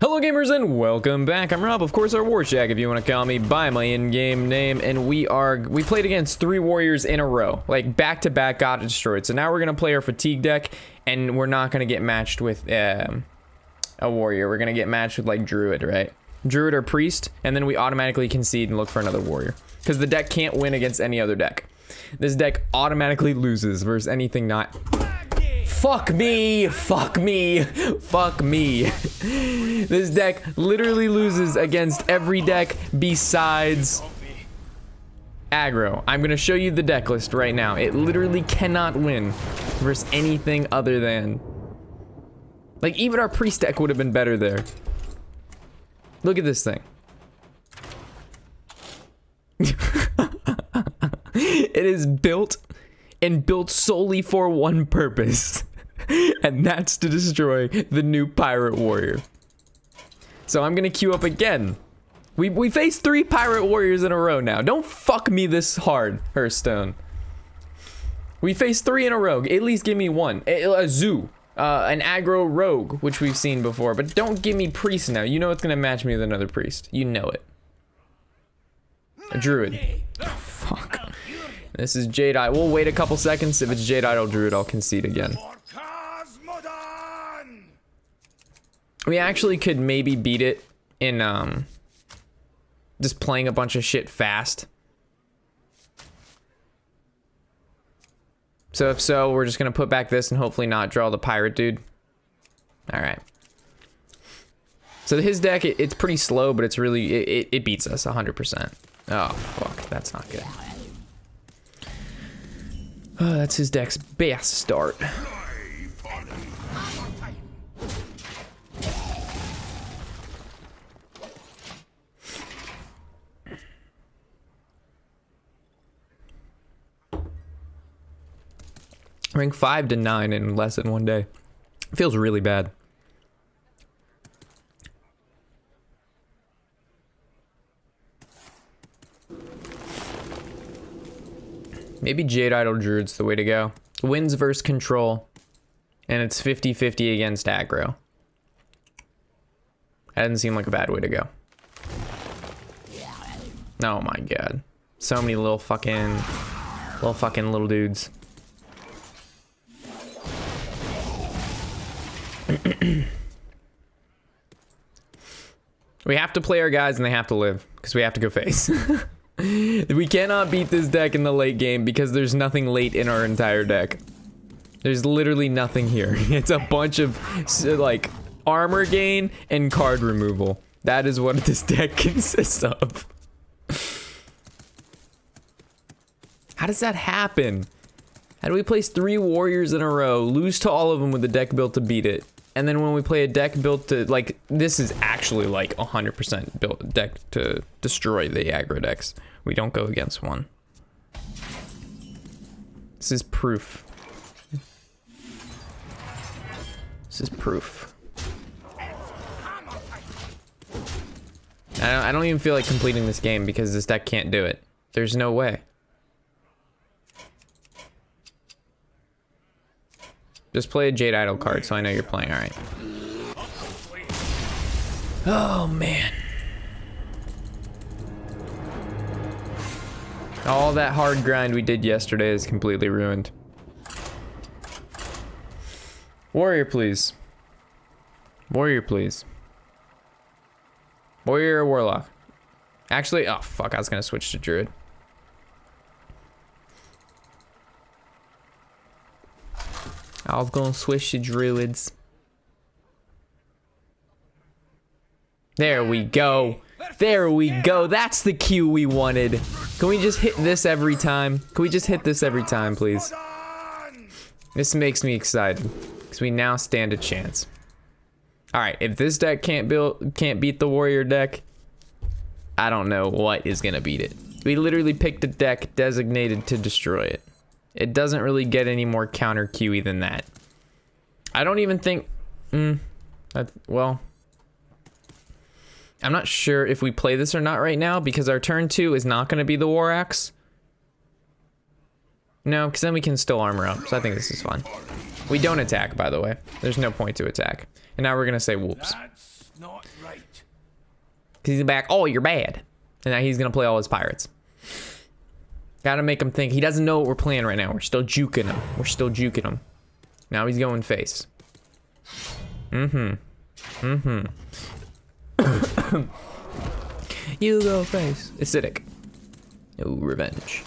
Hello gamers and welcome back. I'm Rob, of course, our Warshack if you want to call me by my in-game name, and we played against 3 warriors in a row, like back to back, got destroyed. So now we're gonna play our fatigue deck, and we're not gonna get matched with a warrior. We're gonna get matched with like druid, right? Druid or priest, and then we automatically concede and look for another warrior because the deck can't win against any other deck. This deck automatically loses versus anything not. Fuck me, fuck me, fuck me. This deck literally loses against every deck besides aggro. I'm gonna show you the deck list right now. It literally cannot win versus anything other than, like, even our priest deck would have been better there. Look at this thing. It is built and built solely for one purpose, and that's to destroy the new pirate warrior. So I'm gonna queue up again. We faced 3 pirate warriors in a row now. Don't fuck me this hard, Hearthstone. We faced 3 in a row. At least give me one. A zoo, an aggro rogue, which we've seen before, but don't give me priest now. You know it's gonna match me with another priest. You know it. A druid. Oh, fuck. This is Jade Idol. We'll wait a couple seconds. If it's Jade Idol Druid, I'll concede again. We actually could maybe beat it in just playing a bunch of shit fast. So if so, we're just gonna put back this and hopefully not draw the pirate dude. All right. So his deck, it's pretty slow, but it's really it beats us 100%. Oh fuck, that's not good. Oh, that's his deck's best start. Rank 5 to 9 in less than 1 day. Feels really bad. Maybe Jade Idol Druid's the way to go. Wins versus control, and it's 50-50 against aggro. That doesn't seem like a bad way to go. Oh my god. So many little fucking little dudes. We have to play our guys and they have to live, because we have to go face. We cannot beat this deck in the late game because there's nothing late in our entire deck. There's literally nothing here. It's a bunch of like armor gain and card removal. That is what this deck consists of. How does that happen? How do we place 3 warriors in a row, lose to all of them with the deck built to beat it, and then when we play a deck built to, like, this is actually like 100% built deck to destroy the aggro decks. We don't go against one. This is proof. This is proof. I don't even feel like completing this game because this deck can't do it. There's no way. Just play a Jade Idol card so I know you're playing. Alright. Oh man. All that hard grind we did yesterday is completely ruined. Warrior, please. Warrior, please. Warrior or Warlock? Actually, oh fuck, I was gonna switch to Druid. I was gonna switch to Druids. There we go. There we go. That's the cue we wanted. Can we just hit this every time? Can we just hit this every time, please? This makes me excited because we now stand a chance. All right, if this deck can't beat the warrior deck, I don't know what is gonna beat it. We literally picked a deck designated to destroy it. It doesn't really get any more counter QE than that. I don't even think, well, I'm not sure if we play this or not right now because our turn 2 is not going to be the War Axe. No, because then we can still armor up, so I think this is fun. We don't attack, by the way. There's no point to attack. And now we're going to say whoops. not right. Because he's back, oh, you're bad. And now he's going to play all his pirates. Gotta make him think. He doesn't know what we're playing right now. We're still juking him. We're still juking him. Now he's going face. You go face. Acidic. No revenge.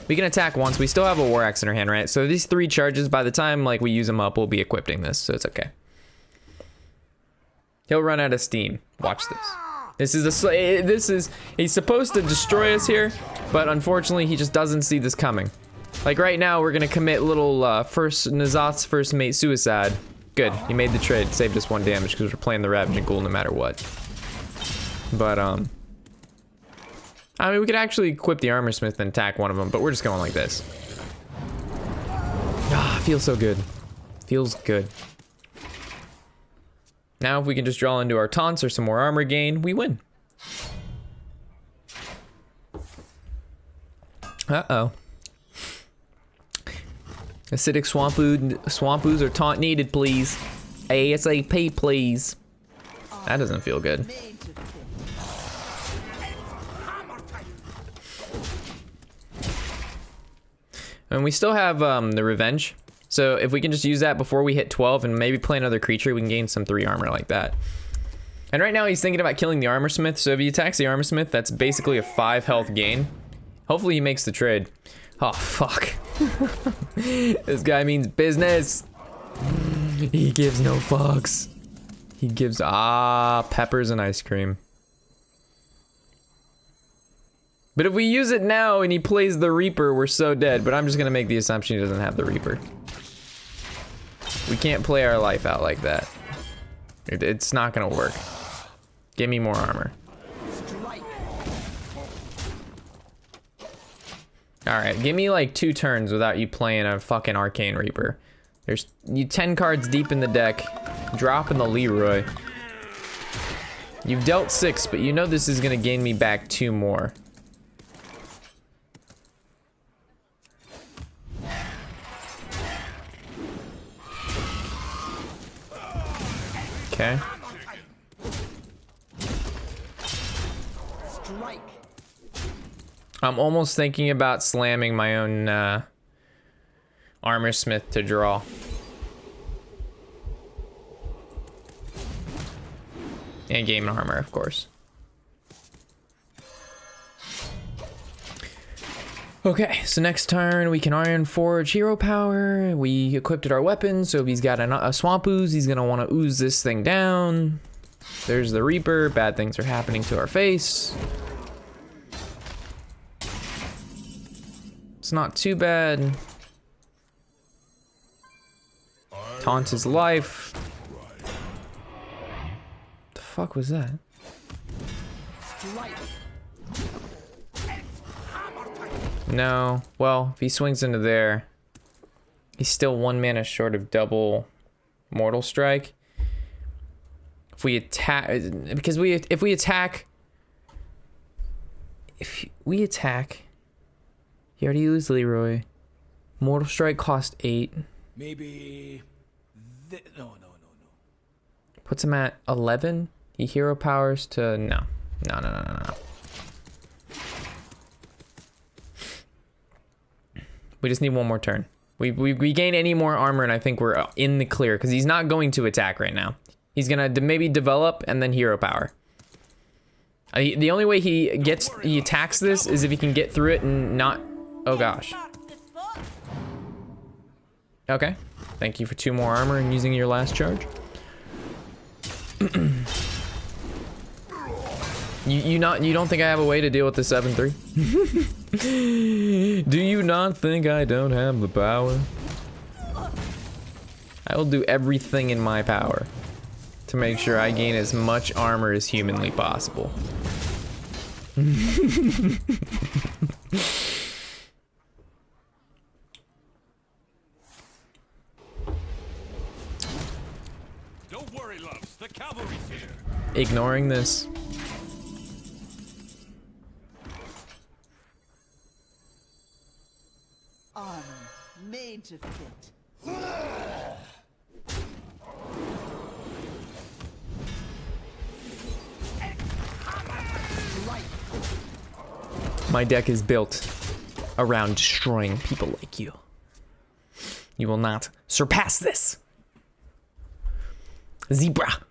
We can attack once. We still have a war axe in our hand, right? So these 3 charges, by the time like we use them up, we'll be equipping this, so it's okay. He'll run out of steam. Watch this. He's supposed to destroy us here, but unfortunately he just doesn't see this coming. Like right now, we're gonna commit little N'Zoth's first mate suicide. Good, he made the trade, saved us 1 damage because we're playing the Ravaging Ghoul no matter what. But I mean, we could actually equip the Armor Smith and attack one of them, but we're just going like this. Ah, feels so good. Feels good. Now, if we can just draw into our taunts or some more armor gain, we win. Uh-oh. Acidic Swampoos or taunt needed, please. ASAP, please. That doesn't feel good. And we still have the Revenge. So if we can just use that before we hit 12 and maybe play another creature, we can gain some 3 armor like that. And right now he's thinking about killing the Armor Smith. So if he attacks the Armor Smith, that's basically a 5 health gain. Hopefully he makes the trade. Oh, fuck. This guy means business. He gives no fucks. He gives, peppers and ice cream. But if we use it now and he plays the Reaper, we're so dead. But I'm just gonna make the assumption he doesn't have the Reaper. We can't play our life out like that. It's not gonna work. Give me more armor. Alright, give me like 2 turns without you playing a fucking Arcane Reaper. There's you 10 cards deep in the deck, dropping the Leroy. You've dealt 6, but you know this is gonna gain me back 2 more. Okay. I'm almost thinking about slamming my own Armor Smith to draw. And gain armor, of course. Okay, so next turn we can Iron Forge Hero Power. We equipped our weapons, so if he's got a Swamp Ooze, he's gonna want to ooze this thing down. There's the Reaper. Bad things are happening to our face. It's not too bad. Taunt his life. What the fuck was that? No. Well, if he swings into there, he's still 1 mana short of double Mortal Strike. If we attack, because if we attack, he already used Leroy. Mortal Strike cost 8. Maybe. No. Puts him at 11. He hero powers to no. We just need 1 more turn. We gain any more armor and I think we're in the clear because he's not going to attack right now. He's gonna maybe develop and then hero power. The only way he attacks this is if he can get through it and not. Oh gosh. Okay. Thank you for 2 more armor and using your last charge. You don't think I have a way to deal with the 7-3? Do you not think I don't have the power? I will do everything in my power to make sure I gain as much armor as humanly possible. Don't worry, loves. The cavalry's here. Ignoring this. Armor made to fit. My deck is built around destroying people like you. You will not surpass this. Zebra.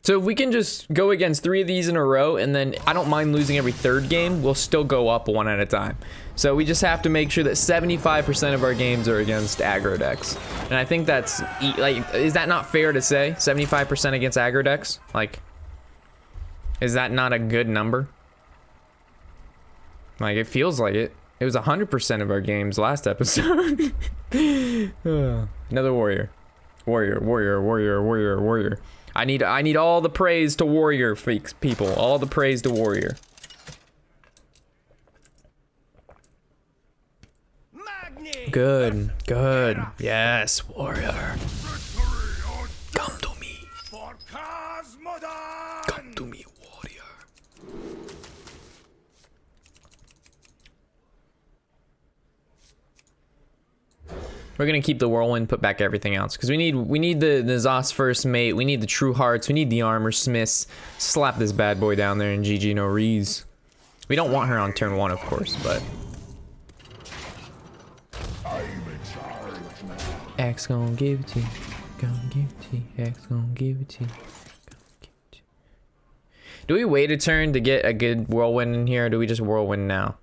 So if we can just go against 3 of these in a row, and then I don't mind losing every 3rd game, we'll still go up 1 at a time. So we just have to make sure that 75% of our games are against aggro decks. And I think that's, like, is that not fair to say? 75% against aggro decks? Like, is that not a good number? Like, it feels like it. It was 100% of our games last episode. Another warrior. Warrior. I need all the praise to warrior people. All the praise to warrior. Good. Yes, warrior. Come to me. Come to me, warrior. We're gonna keep the whirlwind, put back everything else, because we need the Nazas first mate, we need the true hearts, we need the armor smiths. Slap this bad boy down there and GG no rees. We don't want her on turn 1, of course, but X gonna give it to you. Gonna give it to you. X gonna give it to you. Do we wait a turn to get a good whirlwind in here, or do we just whirlwind now?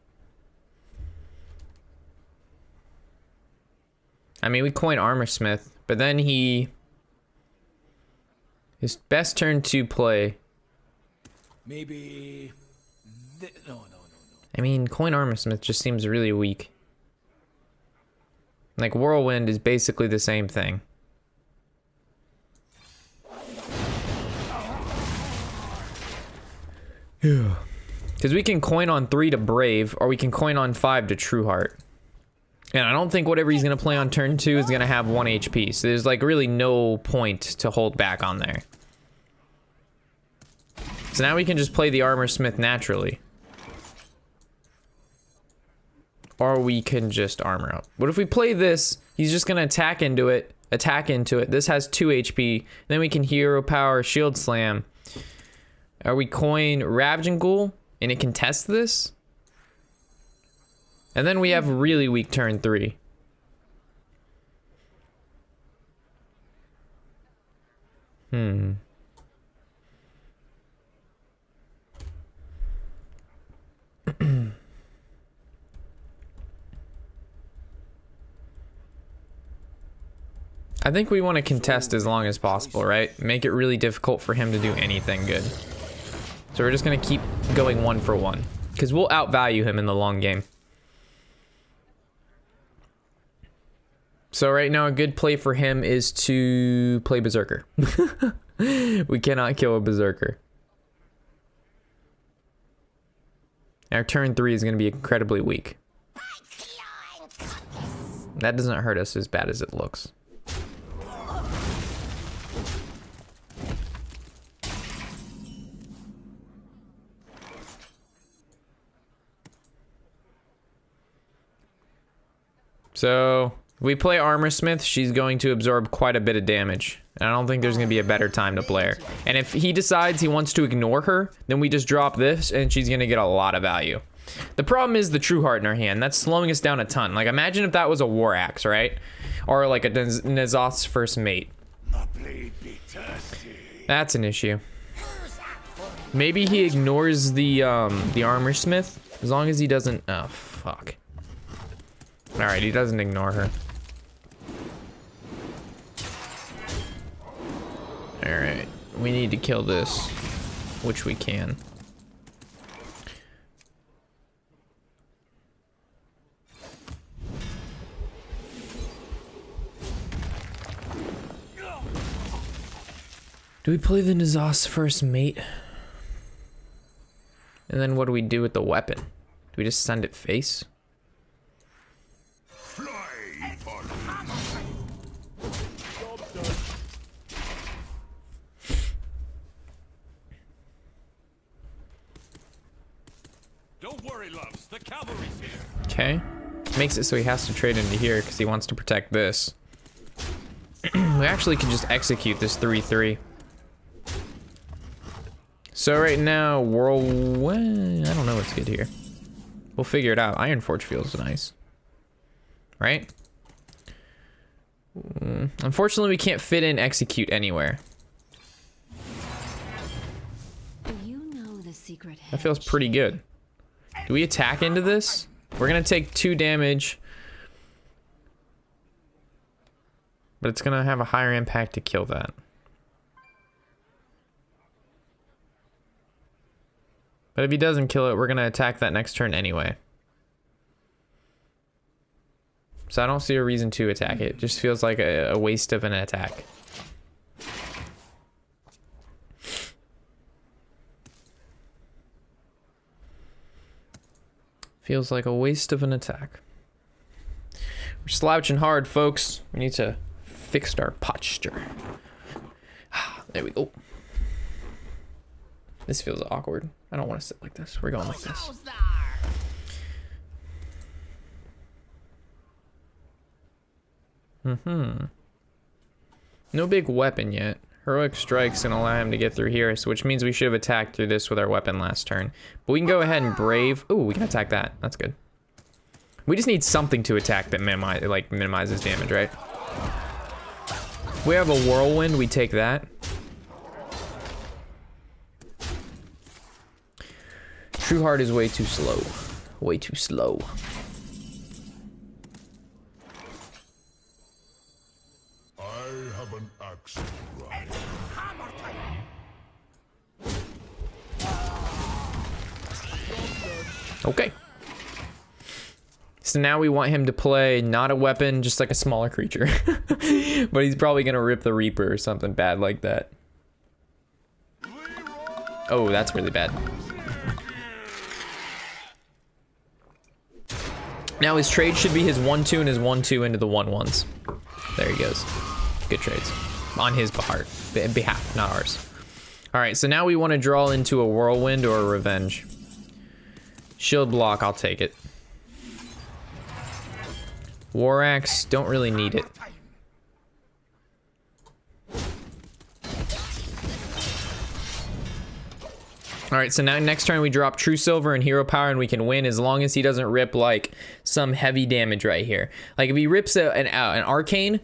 I mean, we coin Armor Smith, but then his best turn to play. Maybe. No. I mean, coin Armor Smith just seems really weak. Like, Whirlwind is basically the same thing. Yeah. Because we can coin on 3 to Brave, or we can coin on 5 to True Heart. And I don't think whatever he's going to play on turn 2 is going to have 1 HP. So there's like really no point to hold back on there. So now we can just play the Armor Smith naturally. Or we can just armor up. What if we play this? He's just going to attack into it. This has 2 HP. Then we can Hero Power, Shield Slam. Or we coin Ravaging Ghoul and it can test this? And then we have really weak turn 3. I think we want to contest as long as possible, right? Make it really difficult for him to do anything good. So we're just going to keep going 1 for 1. Because we'll outvalue him in the long game. So right now a good play for him is to play Berserker. We cannot kill a Berserker. Our turn 3 is going to be incredibly weak. That doesn't hurt us as bad as it looks. So if we play Armor Smith, she's going to absorb quite a bit of damage. And I don't think there's going to be a better time to play her. And if he decides he wants to ignore her, then we just drop this and she's going to get a lot of value. The problem is the True Heart in her hand. That's slowing us down a ton. Like, imagine if that was a War Axe, right? Or like a Nazoth's first mate. That's an issue. Maybe he ignores the Armor Smith. As long as he doesn't... Oh, fuck. Alright, he doesn't ignore her. Alright, we need to kill this, which we can. Do we play the Nazas first mate? And then what do we do with the weapon? Do we just send it face? Don't worry, loves. The cavalry's here. Okay. Makes it so he has to trade into here because he wants to protect this. We actually can just execute this 3-3. So right now, whirlwind. I don't know what's good here. We'll figure it out. Iron Forge feels nice, right? Unfortunately, we can't fit in execute anywhere. You know the secret That feels pretty good. Do we attack into this? We're gonna take 2 damage, but it's gonna have a higher impact to kill that. But if he doesn't kill it, we're gonna attack that next turn anyway. So I don't see a reason to attack it. Just feels like a waste of an attack. Feels like a waste of an attack. We're slouching hard, folks. We need to fix our posture. There we go. This feels awkward. I don't want to sit like this. We're going like this. No big weapon yet. Heroic Strike's gonna allow him to get through here, so which means we should have attacked through this with our weapon last turn. But we can go ahead and Brave. Ooh, we can attack that. That's good. We just need something to attack that minimizes damage, right? We have a Whirlwind, we take that. True Heart is way too slow. Way too slow. I have an axe to grind. Okay. So now we want him to play not a weapon, just like a smaller creature. But he's probably gonna rip the Reaper or something bad like that. Oh, that's really bad. Now his trade should be his 1/2 and his 1/2 into the 1/1s. There he goes. Good trades. On his behalf, not ours. Alright, so now we want to draw into a Whirlwind or a Revenge. Shield block, I'll take it. War Axe, don't really need it. Alright, so now next turn we drop True Silver and Hero Power and we can win as long as he doesn't rip like some heavy damage right here. Like if he rips an Arcane,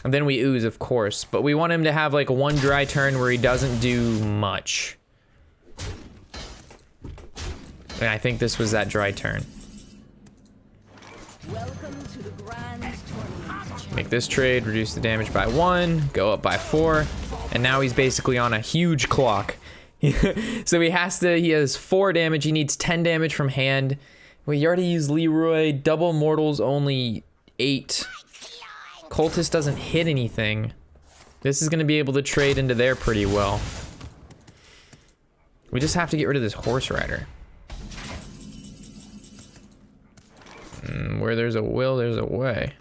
then we ooze, of course. But we want him to have like one dry turn where he doesn't do much. And I think this was that dry turn. Welcome to the grand tournament. Make this trade, reduce the damage by 1, go up by 4, and now he's basically on a huge clock. So he has 4 damage, he needs 10 damage from hand. We already used Leroy, double mortals only 8. Cultist doesn't hit anything. This is gonna be able to trade into there pretty well. We just have to get rid of this Horse Rider. Where there's a will, there's a way.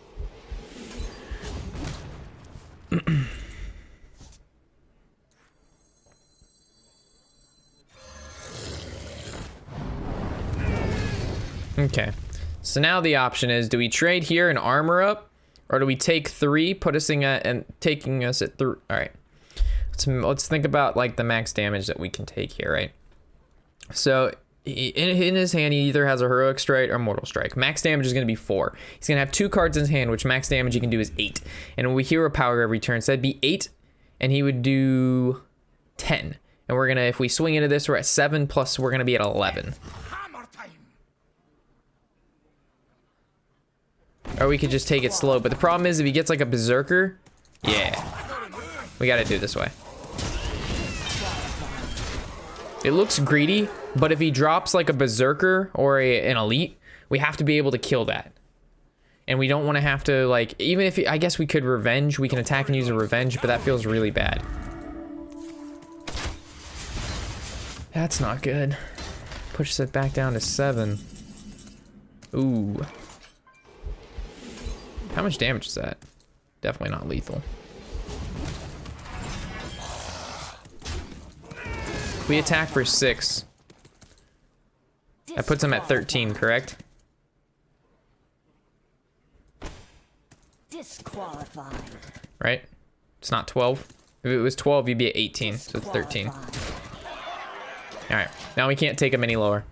Okay, so now the option is, do we trade here and armor up, or do we take 3, put us in at, and taking us at 3? All right, let's think about like the max damage that we can take here, right? So in his hand, he either has a Heroic Strike or Mortal Strike. Max damage is going to be 4. He's going to have 2 cards in his hand, which max damage he can do is 8. And when we Hero Power every turn, so that'd be 8, and he would do 10. And we're gonna, if we swing into this, we're at 7, plus we're gonna be at 11. Or we could just take it slow, but the problem is if he gets like a Berserker, yeah, we gotta do it this way. It looks greedy, but if he drops like a Berserker or an Elite, we have to be able to kill that. And we don't want to have to like, even if, I guess we could Revenge, we can attack and use a Revenge, but that feels really bad. That's not good. Pushes it back down to 7. Ooh. How much damage is that? Definitely not lethal. We attack for 6. That puts him at 13, correct? Disqualified. Right? It's not 12. If it was 12, you'd be at 18, so it's 13. All right, now we can't take him any lower.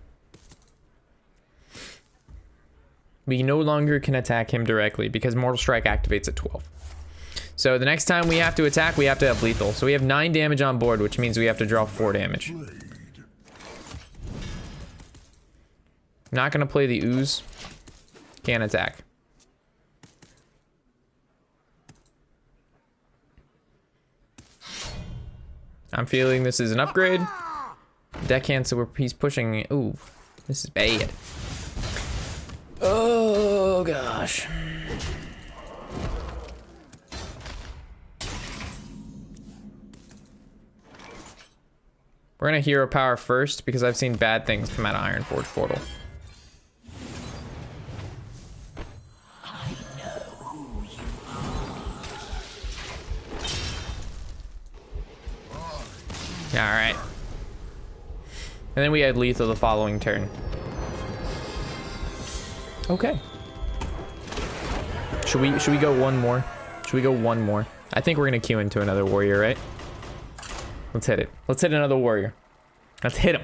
We no longer can attack him directly because Mortal Strike activates at 12. So the next time we have to attack, we have to have lethal. So we have 9 damage on board, which means we have to draw 4 damage. Not gonna play the ooze. Can't attack. I'm feeling this is an upgrade. Deckhand, so he's pushing. Ooh, this is bad. Oh gosh. We're gonna hero power first because I've seen bad things come out of Ironforge Portal. Yeah, all right. And then we had lethal the following turn. Okay. Should we go one more? Should we go one more? I think we're gonna queue into another warrior, right? Let's hit it. Let's hit another warrior. Let's hit him.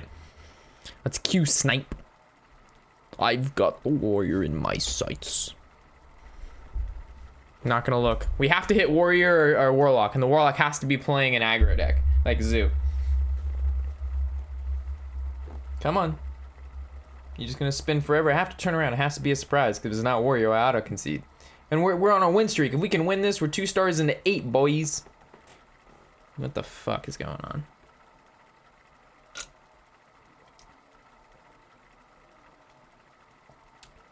Let's queue snipe. I've got the warrior in my sights. Not gonna look. We have to hit warrior or warlock, and the warlock has to be playing an aggro deck, like Zoo. Come on. You're just gonna spin forever. I have to turn around. It has to be a surprise because if it's not warrior, I auto concede. And we're on a win streak. If we can win this, we're 2 stars into 8, boys. What the fuck is going on?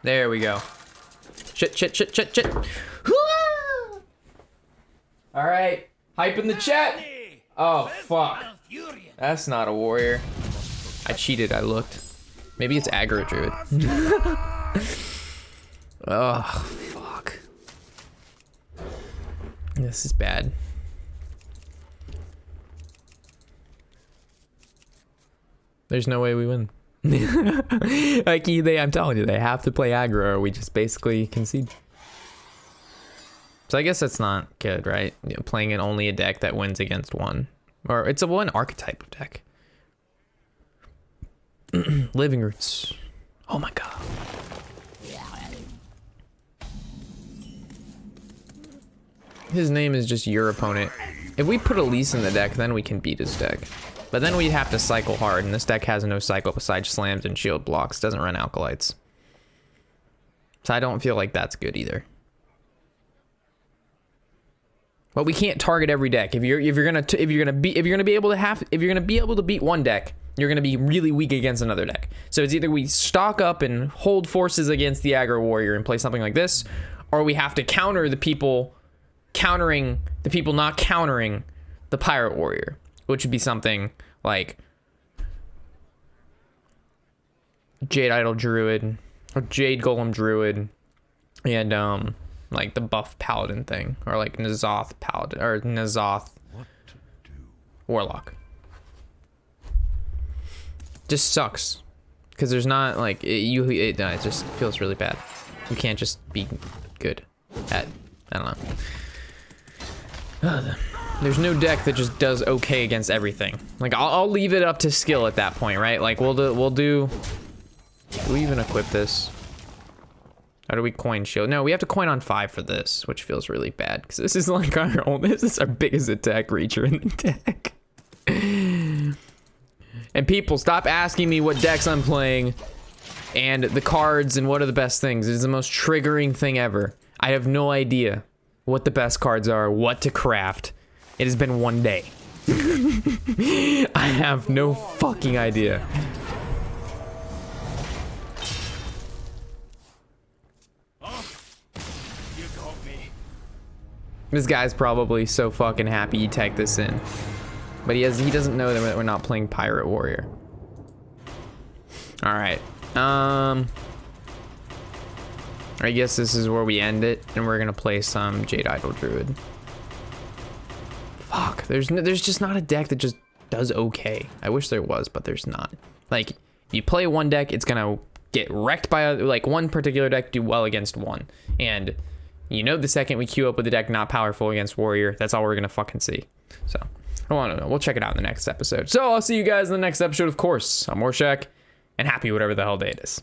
There we go. Shit. All right. Hype in the chat. Oh, fuck. That's not a warrior. I cheated. I looked. Maybe it's aggro druid. Oh, fuck. This is bad. There's no way we win. Like, I'm telling you, they have to play aggro or we just basically concede. So I guess that's not good, right? You know, playing in only a deck that wins against one. Or it's a one archetype of deck. Living Roots. Oh my god. His name is just your opponent. If we put Elise in the deck, then we can beat his deck. But then we'd have to cycle hard, and this deck has no cycle besides slams and shield blocks. Doesn't run alkalites. So I don't feel like that's good either. But we can't target every deck. If you're gonna be able to beat one deck, you're gonna be really weak against another deck. So it's either we stock up and hold forces against the aggro warrior and play something like this, or we have to counter the people countering the people not countering the pirate warrior, which would be something like Jade Idol Druid or Jade Golem Druid and like the buff paladin thing, or like N'Zoth paladin or N'Zoth warlock. Just sucks because there's not like it just feels really bad. You can't just be good at, I don't know. There's no deck that just does okay against everything. Like I'll leave it up to skill at that point, right? Like we'll do we even equip this? How do we coin shield? No, we have to coin on 5 for this, which feels really bad because this is like this is our biggest attack reacher in the deck. And people, stop asking me what decks I'm playing and the cards and what are the best things. It's the most triggering thing ever. I have no idea what the best cards are, what to craft. It has been one day. I have no fucking idea. You got me. This guy's probably so fucking happy he tagged this in. But he doesn't know that we're not playing Pirate Warrior. All right. I guess this is where we end it, and we're gonna play some Jade Idol Druid. Fuck. There's just not a deck that just does okay. I wish there was, but there's not. Like, if you play one deck, it's gonna get wrecked by like one particular deck, do well against one, and you know the second we queue up with a deck not powerful against Warrior, that's all we're gonna fucking see. So. Oh, I don't know. We'll check it out in the next episode. So I'll see you guys in the next episode, of course. I'm Warshack, and happy whatever the hell day it is.